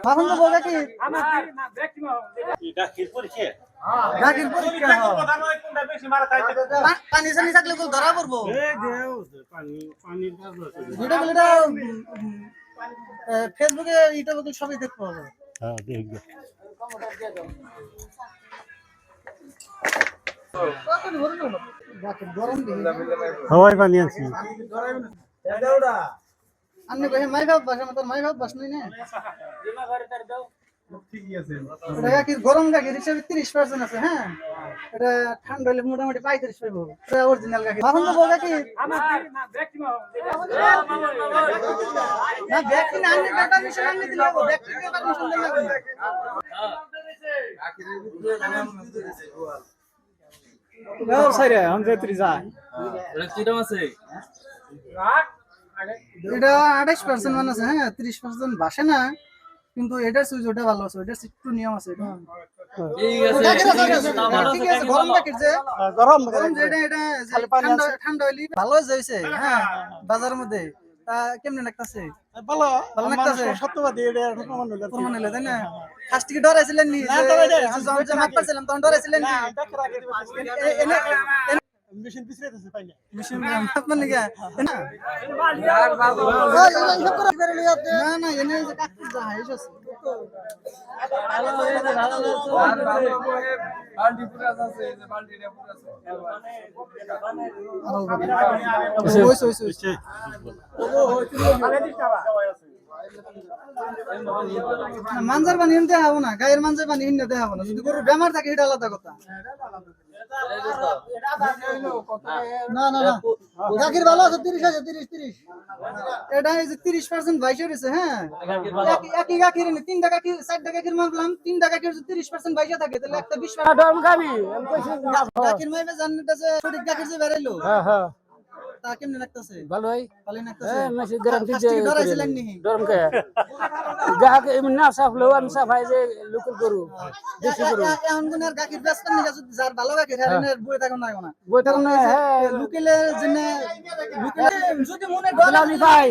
এখন তো বলবে কি পানি সানি থাকলে ধরা পড়বো ফেসবুকে ইউটিউবে সবই দেখতে পাবো। হাওয়াই পানি আছে अन्य कहे माई बाप बस मतलब माई बाप बस नहीं ने এটা কি গরম গাখীর হিসেবে 30% আছে। হ্যাঁ এটা ঠান্ডা হলে মোটামুটি 35 পাইবো। এটা অরিজিনাল গাখীর। এখন তো বলবে কি না ব্যক্তি না আনলে পারমিশন আনলে দিলে হবে, ব্যক্তিকে পারমিশন দিলে লাগবে না। গাও সাইরে हम যেত্রি যায় এটা কি দাম আছে? এটা 28% মান আছে। হ্যাঁ 30% বাসে না, কিন্তু এটার সুইচ ওটা ভালো আছে, এটার একটু নিয়ম আছে। এটা ঠিক আছে গরম গাখীর যে গরম যে এটা ঠান্ডা হইলি ভালো যাইছে। হ্যাঁ বাজারের মধ্যে তা কেমনে লাগতাছে? ভালো ভালো লাগতাছে, সত্যবাদী। এটা প্রমাণ হলো তাই না? ফার্স্ট থেকে ডরাইছিলেন নি? যে মাপ পাইছিলাম তখন ডরাইছিলেন নি? মেশিন পিছড়াইতেছে পাইনা মেশিন আপনার নিকে না না না এনে যে কাকু যা হাইছ আছে বালতি পুরো আছে, এই যে বালতিটা পুরো আছে। মানজার পানি এনতে হবো না, গায়ের মানজার পানি এনতে হবো না। যদি গরুর বেমার থাকে এটা আলাদা কথা। না না না গাখীর ভালো আছে, 30 আছে, 30 এটা এই যে 30% বাইশে রয়েছে। হ্যাঁ একই গাখীর নি 3 টাকা কি 4 টাকা গাখীর মারলাম, 3 টাকা গাখীর 30% বাইশে থাকে তাহলে একটা 20 গাখীর মাইবে জানটা যে সঠিক গাখীর যে বেরাইলো। হ্যাঁ হ্যাঁ তা কেমনে লাগতাছে? ভালোই ভালোই লাগতাছে। হ্যাঁ মেশি গ্যারান্টি ফার্স্ট থেকে ডরাইছিলেন নি? ডরম কে গ্রাহক এমন না সাফলো আমি সাফাই যে লোকাল গরু দেশি গরু এখন কোন আর গাখীর বেচতেন না, যদি যার ভালো গাখীর হারিনের বই থাকুন না কোনা বই থাকুন না। হ্যাঁ লোকেলের জন্য লোকেলের যদি মনে ডর ভাই